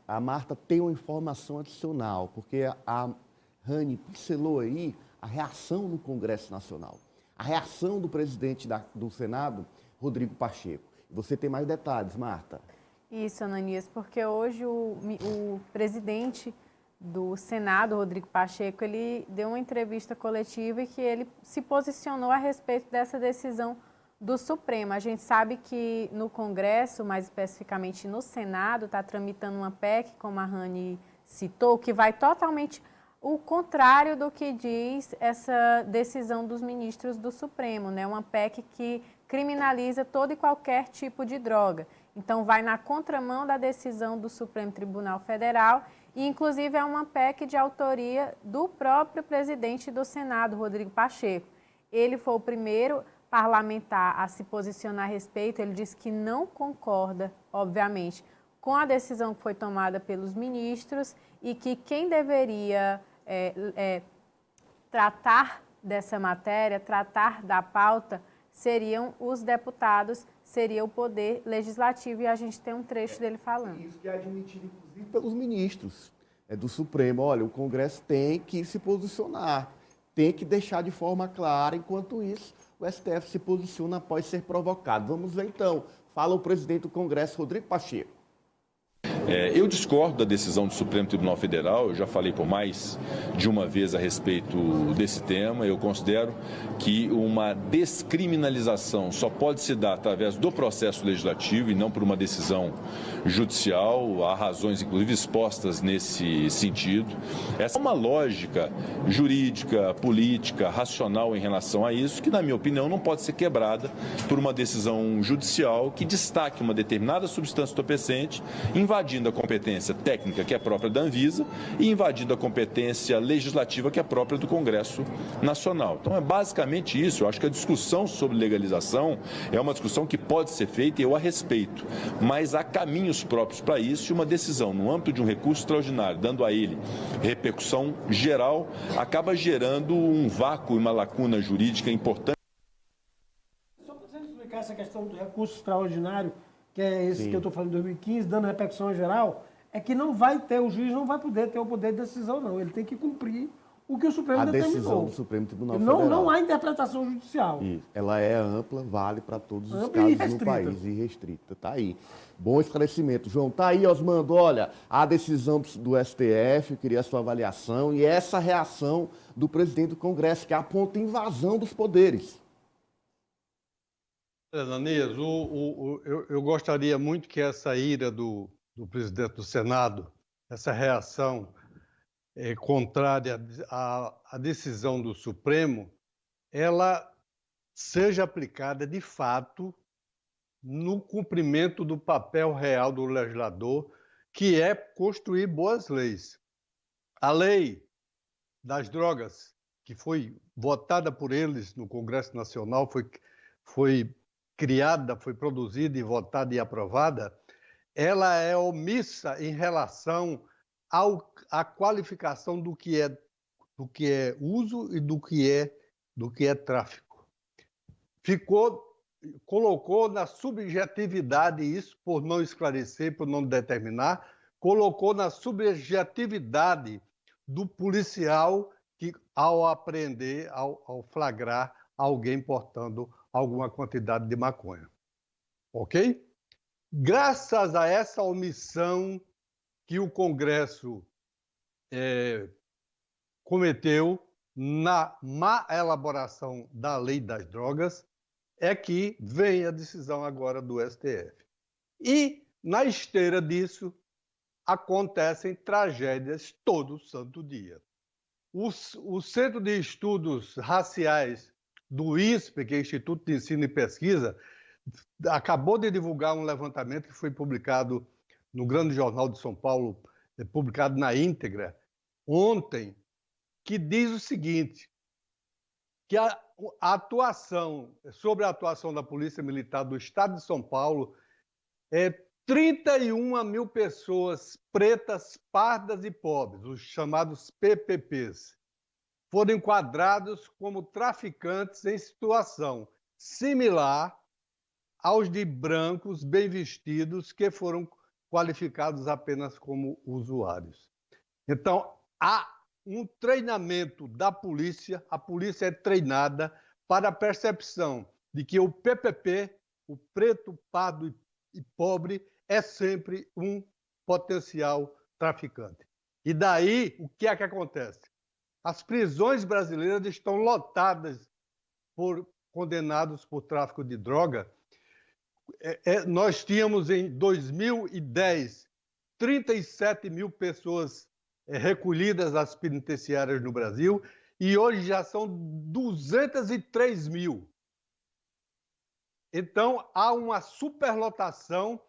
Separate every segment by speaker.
Speaker 1: A Marta tem uma informação adicional, porque a Rani pincelou aí a reação no Congresso Nacional, a reação do presidente do Senado, Rodrigo Pacheco. Você tem mais detalhes, Marta?
Speaker 2: Isso, Ananias, porque hoje o presidente do Senado, Rodrigo Pacheco, ele deu uma entrevista coletiva e que ele se posicionou a respeito dessa decisão do Supremo. A gente sabe que no Congresso, mais especificamente no Senado, está tramitando uma PEC, como a Rani citou, que vai totalmente o contrário do que diz essa decisão dos ministros do Supremo, né? Uma PEC que criminaliza todo e qualquer tipo de droga. Então, vai na contramão da decisão do Supremo Tribunal Federal e, inclusive, é uma PEC de autoria do próprio presidente do Senado, Rodrigo Pacheco. Ele foi o primeiro parlamentar a se posicionar a respeito. Ele disse que não concorda, obviamente, com a decisão que foi tomada pelos ministros e que quem deveria tratar dessa matéria, tratar da pauta, seriam os deputados, seria o Poder Legislativo, e a gente tem um trecho dele falando.
Speaker 1: Isso que é admitido, inclusive, pelos ministros do Supremo. Olha, o Congresso tem que se posicionar, tem que deixar de forma clara, enquanto isso, o STF se posiciona após ser provocado. Vamos ver, então. Fala o presidente do Congresso, Rodrigo Pacheco.
Speaker 3: Eu discordo da decisão do Supremo Tribunal Federal, eu já falei por mais de uma vez a respeito desse tema. Eu considero que uma descriminalização só pode se dar através do processo legislativo e não por uma decisão judicial. Há razões, inclusive, expostas nesse sentido. Essa é uma lógica jurídica, política, racional em relação a isso, que, na minha opinião, não pode ser quebrada por uma decisão judicial que destaque uma determinada substância entorpecente, invadindo a competência técnica, que é própria da Anvisa, e invadindo a competência legislativa, que é própria do Congresso Nacional. Então, é basicamente isso. Eu acho que a discussão sobre legalização é uma discussão que pode ser feita e eu a respeito, mas há caminhos próprios para isso, e uma decisão no âmbito de um recurso extraordinário, dando a ele repercussão geral, acaba gerando um vácuo e uma lacuna jurídica importante.
Speaker 4: Só para você explicar essa questão do recurso extraordinário, que é esse que eu estou falando em 2015, dando repercussão geral, é que não vai ter, o juiz não vai poder ter o poder de decisão, não. Ele tem que cumprir o que o Supremo determinou. A decisão
Speaker 1: do Supremo Tribunal Federal.
Speaker 4: Não há interpretação judicial.
Speaker 1: Isso. Ela é ampla, vale para todos os casos no país, e restrita. Está aí. Bom esclarecimento, João. Está aí, Osmando. Olha, a decisão do STF, eu queria a sua avaliação, e essa reação do presidente do Congresso, que aponta invasão dos poderes.
Speaker 5: Ananias, eu gostaria muito que essa ira do presidente do Senado, essa reação contrária à decisão do Supremo, ela seja aplicada de fato no cumprimento do papel real do legislador, que é construir boas leis. A lei das drogas, que foi votada por eles no Congresso Nacional, foi criada, foi produzida e votada e aprovada, ela é omissa em relação à qualificação do que é uso e do que é tráfico. Colocou na subjetividade isso, por não esclarecer, por não determinar, colocou na subjetividade do policial que, ao apreender, ao flagrar alguém portando alguma quantidade de maconha. Ok? Graças a essa omissão que o Congresso cometeu na má elaboração da lei das drogas, é que vem a decisão agora do STF. E, na esteira disso, acontecem tragédias todo santo dia. O Centro de Estudos Raciais do INSPE, que é o Instituto de Ensino e Pesquisa, acabou de divulgar um levantamento que foi publicado no Grande Jornal de São Paulo, publicado na íntegra, ontem, que diz o seguinte, que sobre a atuação da Polícia Militar do Estado de São Paulo, 31 mil pessoas pretas, pardas e pobres, os chamados PPPs, foram enquadrados como traficantes em situação similar aos de brancos bem vestidos que foram qualificados apenas como usuários. Então, há um treinamento da polícia, a polícia é treinada para a percepção de que o PPP, o preto, pardo e pobre, é sempre um potencial traficante. E daí, o que é que acontece? As prisões brasileiras estão lotadas por condenados por tráfico de droga. Nós tínhamos em 2010 37 mil pessoas recolhidas às penitenciárias no Brasil e hoje já são 203 mil. Então, há uma superlotação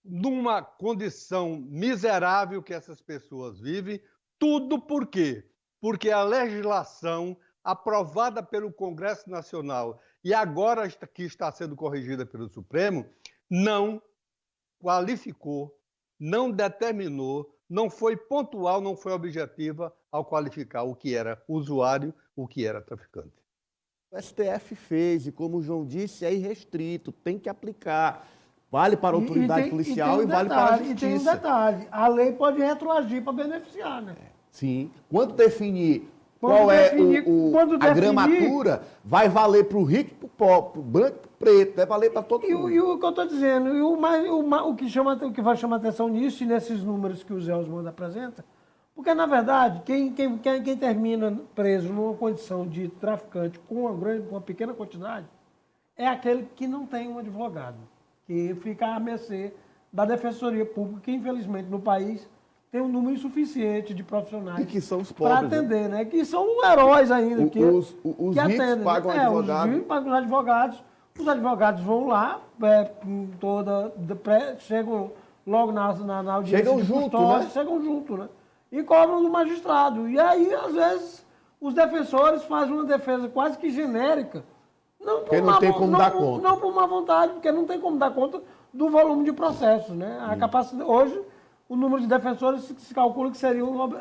Speaker 5: numa condição miserável que essas pessoas vivem. Tudo por quê? Porque a legislação aprovada pelo Congresso Nacional e agora que está sendo corrigida pelo Supremo, não qualificou, não determinou, não foi pontual, não foi objetiva ao qualificar o que era usuário, o que era traficante.
Speaker 1: O STF fez, e como o João disse, é irrestrito, tem que aplicar. Vale para a autoridade policial e vale para a justiça.
Speaker 4: E tem um detalhe, a lei pode retroagir para beneficiar, né?
Speaker 1: Sim. Quando definir qual é a gramatura, vai valer para o rico e para o pobre, para o branco e para o preto, vai valer para todo mundo.
Speaker 4: E o que eu estou dizendo, o que vai chamar atenção nisso e nesses números que o Zé Osmando apresenta, porque, na verdade, quem termina preso numa condição de traficante com uma pequena quantidade é aquele que não tem um advogado, que fica à mercê da Defensoria Pública, que, infelizmente, no país tem um número insuficiente de profissionais
Speaker 1: e que são os pobres,
Speaker 4: para atender, né? Que são heróis ainda.
Speaker 1: Os
Speaker 4: que
Speaker 1: ricos
Speaker 4: atendem,
Speaker 1: pagam
Speaker 4: né?
Speaker 1: advogado.
Speaker 4: Os ricos pagam os advogados vão lá, chegam logo na audiência
Speaker 1: chegam
Speaker 4: de
Speaker 1: junto,
Speaker 4: custódia,
Speaker 1: né?
Speaker 4: chegam junto, né? E cobram do magistrado. E aí, às vezes, os defensores fazem uma defesa quase que genérica.
Speaker 1: Porque não tem como dar conta.
Speaker 4: Não por má vontade, porque não tem como dar conta do volume de processos, né? A capacidade, hoje, o número de defensores se calcula que seriam,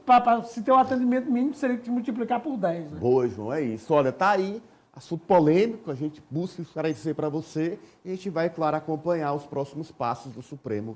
Speaker 4: para se ter o atendimento mínimo, seria que multiplicar por 10. Né?
Speaker 1: Boa, João, é isso. Olha, tá aí, assunto polêmico, a gente busca esclarecer para você e a gente vai, claro, acompanhar os próximos passos do Supremo